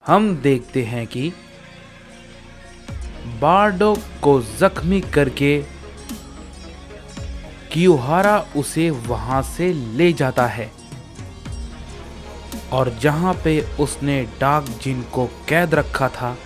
हम देखते हैं कि बारडोक को जख्मी करके कियोहारा उसे वहां से ले जाता है और जहां पे उसने डार्क जिन को कैद रखा था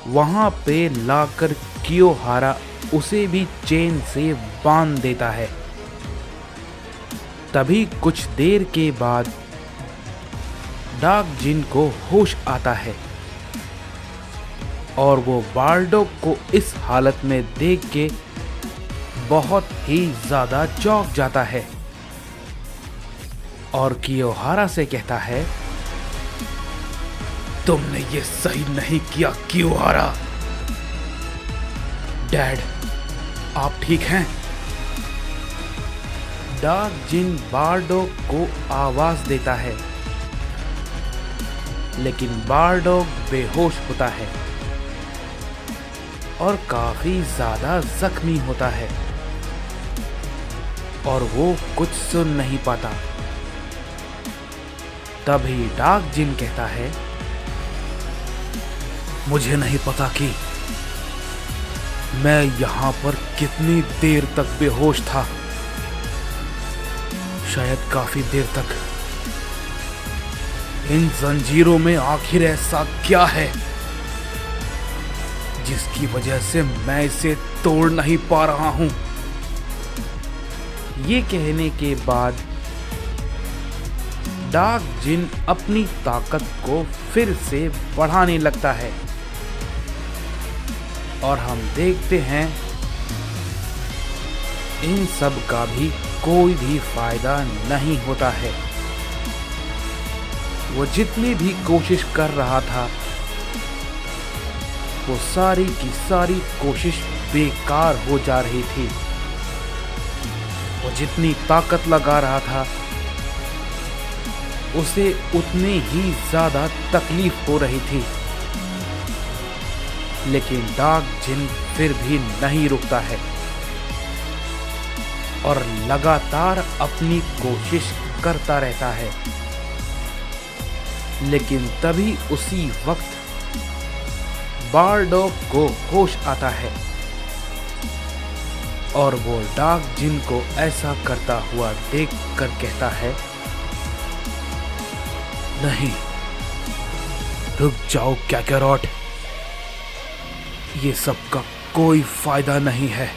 वहां पे लाकर कियोहारा उसे भी चेन से बांध देता है। तभी कुछ देर के बाद डार्क जिन को होश आता है और वो बारडोक को इस हालत में देख के बहुत ही ज्यादा चौंक जाता है और कियोहारा से कहता है, तुमने ये सही नहीं किया कियोहारा। डैड, आप ठीक हैं? डार्क जिन बारडोक को आवाज देता है लेकिन बारडोक बेहोश होता है और काफी ज्यादा जख्मी होता है और वो कुछ सुन नहीं पाता। तभी डार्क जिन कहता है, मुझे नहीं पता कि मैं यहां पर कितनी देर तक बेहोश था, शायद काफी देर तक। इन जंजीरों में आखिर ऐसा क्या है जिसकी वजह से मैं इसे तोड़ नहीं पा रहा हूं। ये कहने के बाद डार्क जिन अपनी ताकत को फिर से बढ़ाने लगता है और हम देखते हैं इन सब का भी कोई भी फायदा नहीं होता है। वो जितनी भी कोशिश कर रहा था वो सारी की सारी कोशिश बेकार हो जा रही थी। वो जितनी ताकत लगा रहा था उसे उतनी ही ज्यादा तकलीफ हो रही थी। लेकिन डार्क जिन फिर भी नहीं रुकता है और लगातार अपनी कोशिश करता रहता है। लेकिन तभी उसी वक्त बारडोक को होश आता है और वो डार्क जिन को ऐसा करता हुआ देखकर कहता है, नहीं, रुक जाओ कैकारोट, ये सब का कोई फायदा नहीं है।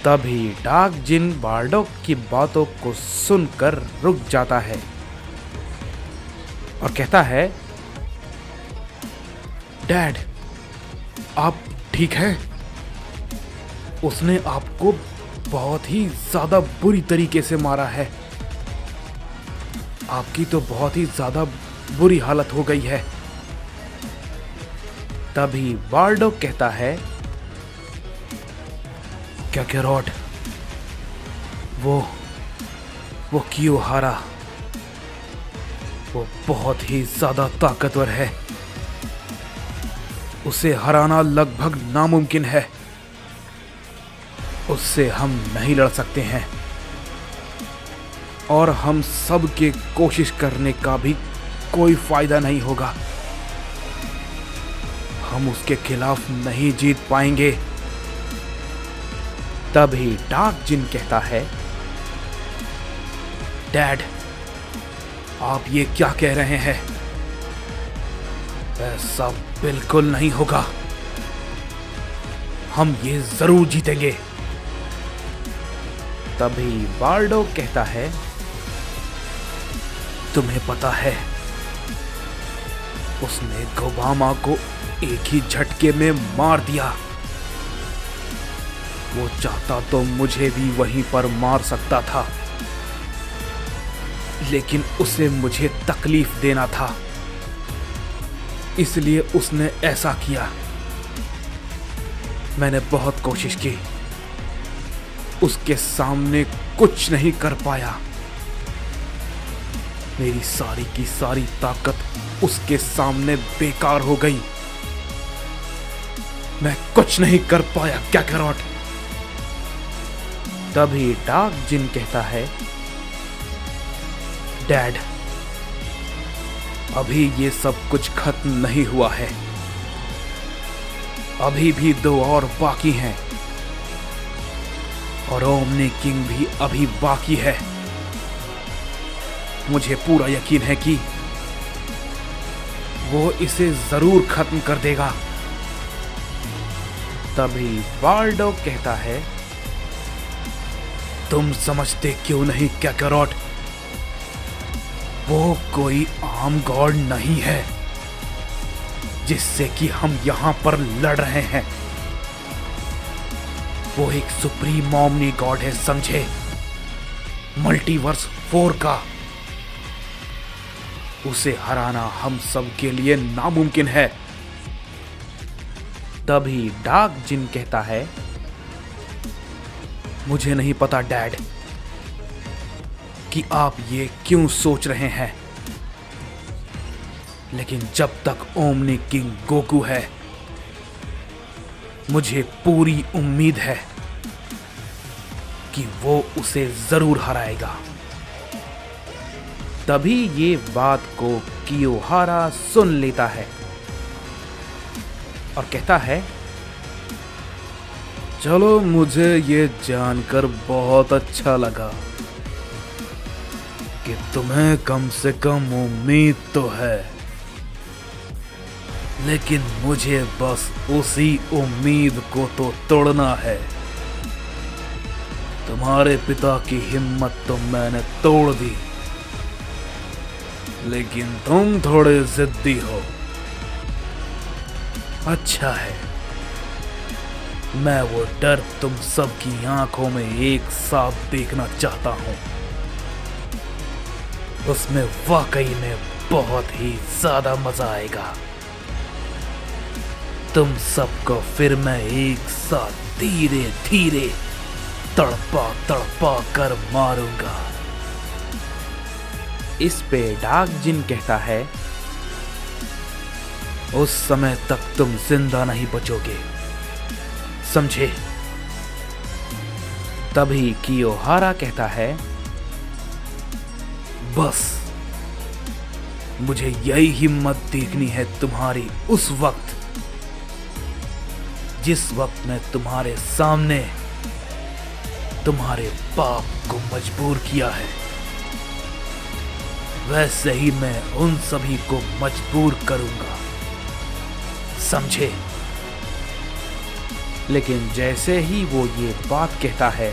तभी डार्क जिन बारडोक की बातों को सुनकर रुक जाता है और कहता है, डैड, आप ठीक हैं? उसने आपको बहुत ही ज्यादा बुरी तरीके से मारा है। आपकी तो बहुत ही ज्यादा बुरी हालत हो गई है। तभी बारडोक कहता है, कैकारोट, वो कियोहारा, वो बहुत ही ज्यादा ताकतवर है। उसे हराना लगभग नामुमकिन है। उससे हम नहीं लड़ सकते हैं और हम सब के कोशिश करने का भी कोई फायदा नहीं होगा। हम उसके खिलाफ नहीं जीत पाएंगे। तभी डार्क जिन कहता है, डैड, आप ये क्या कह रहे हैं? ऐसा बिल्कुल नहीं होगा। हम ये जरूर जीतेंगे। तभी बारडोक कहता है, तुम्हें पता है, उसने गोबामा को एक ही झटके में मार दिया। वो चाहता तो मुझे भी वहीं पर मार सकता था, लेकिन उसे मुझे तकलीफ देना था, इसलिए उसने ऐसा किया। मैंने बहुत कोशिश की, उसके सामने कुछ नहीं कर पाया। मेरी सारी की सारी ताकत उसके सामने बेकार हो गई। मैं कुछ नहीं कर पाया कैकारोट। तभी डार्क जिन कहता है, डैड, अभी ये सब कुछ खत्म नहीं हुआ है। अभी भी 2 और बाकी हैं और ओमनी किंग भी अभी बाकी है। मुझे पूरा यकीन है कि वो इसे जरूर खत्म कर देगा। तभी बाल्डो कहता है, तुम समझते क्यों नहीं कैकरोट? वो कोई आम गॉड नहीं है जिससे कि हम यहां पर लड़ रहे हैं। वो एक सुप्रीम ओमनी गॉड है, समझे? मल्टीवर्स 4 का। उसे हराना हम सब के लिए नामुमकिन है। तभी डार्क जिन कहता है, मुझे नहीं पता डैड कि आप ये क्यों सोच रहे हैं, लेकिन जब तक ओमनी किंग गोकू है मुझे पूरी उम्मीद है कि वो उसे जरूर हराएगा। तभी ये बात को कियोहारा सुन लेता है और कहता है, चलो मुझे ये जानकर बहुत अच्छा लगा कि तुम्हें कम से कम उम्मीद तो है, लेकिन मुझे बस उसी उम्मीद को तो तोड़ना है। तुम्हारे पिता की हिम्मत तो मैंने तोड़ दी, लेकिन तुम थोड़े जिद्दी हो। अच्छा है, मैं वो डर तुम सबकी आंखों में एक साथ देखना चाहता हूं। उसमें वाकई में बहुत ही ज्यादा मजा आएगा। तुम सबको फिर मैं एक साथ धीरे धीरे तड़पा तड़पा कर मारूंगा। इस पे डार्क जिन कहता है, उस समय तक तुम जिंदा नहीं बचोगे, समझे? तभी कियोहारा कहता है, बस मुझे यही हिम्मत देखनी है तुम्हारी उस वक्त जिस वक्त मैं तुम्हारे सामने तुम्हारे बाप को मजबूर किया है। वैसे ही मैं उन सभी को मजबूर करूंगा, समझे? लेकिन जैसे ही वो ये बात कहता है,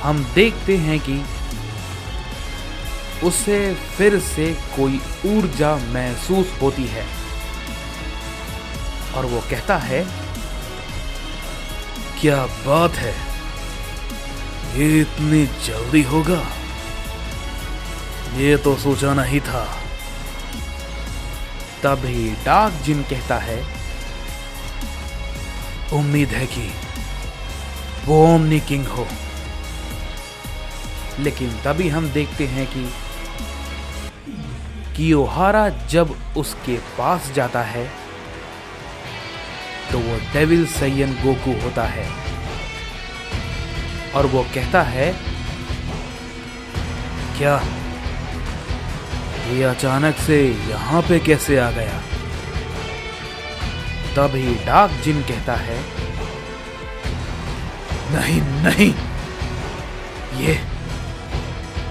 हम देखते हैं कि उसे फिर से कोई ऊर्जा महसूस होती है और वो कहता है, क्या बात है, ये इतनी जल्दी होगा? ये तो सोचा नहीं था। तभी डार्क जिन कहता है, उम्मीद है कि वो ओमनी किंग हो। लेकिन तभी हम देखते हैं कि कियोहारा जब उसके पास जाता है तो वो डेविल सैयन गोकू होता है और वो कहता है, क्या ये अचानक से यहां पे कैसे आ गया? तभी डार्क जिन कहता है, नहीं नहीं, ये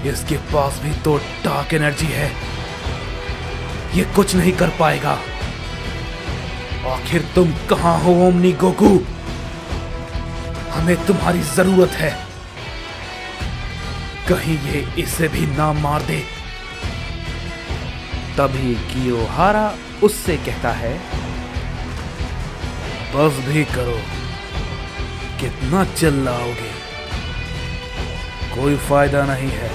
इसके पास भी तो डार्क एनर्जी है, ये कुछ नहीं कर पाएगा। आखिर तुम कहां हो ओमनी गोकू? हमें तुम्हारी जरूरत है। कहीं ये इसे भी ना मार दे। तभी कियोहारा उससे कहता है, बस भी करो, कितना चिल्लाओगे, कोई फायदा नहीं है।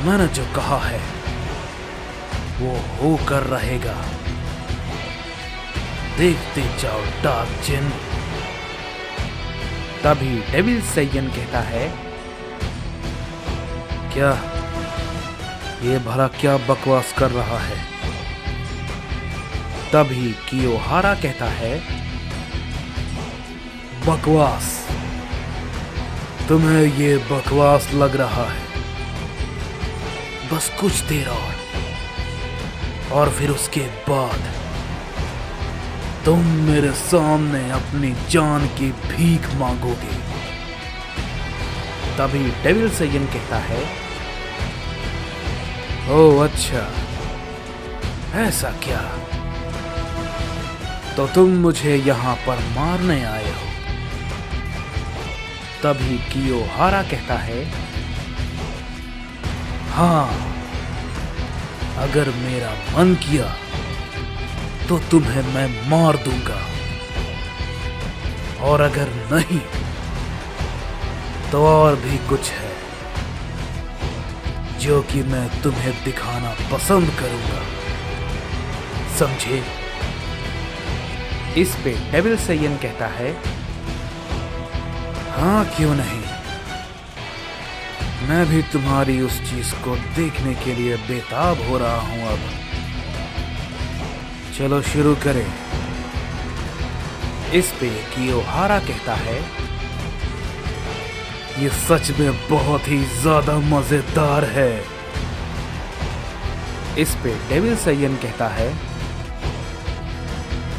मैंने जो कहा है वो होकर रहेगा। देखते जाओ डार्क जिन। तभी डेविल सैयन कहता है, क्या ये भला क्या बकवास कर रहा है? तभी कियोहारा कहता है, बकवास? तुम्हें ये बकवास लग रहा है? बस कुछ देर और फिर उसके बाद तुम मेरे सामने अपनी जान की भीख मांगोगे। तभी डेविल सेयन कहता है, ओह अच्छा, ऐसा क्या? तो तुम मुझे यहाँ पर मारने आए हो? तभी कियोहारा कहता है, हाँ, अगर मेरा मन किया तो तुम्हें मैं मार दूंगा, और अगर नहीं तो और भी कुछ है जो कि मैं तुम्हें दिखाना पसंद करूंगा, समझे? इस पे डेविल सेयन कहता है, हाँ क्यों नहीं, मैं भी तुम्हारी उस चीज को देखने के लिए बेताब हो रहा हूं। अब चलो शुरू करें। इस पे कियोहारा कहता है, ये सच में बहुत ही ज्यादा मजेदार है। इस पे डेविल सेयन कहता है,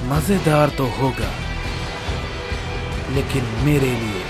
मजेदार तो होगा, लेकिन मेरे लिए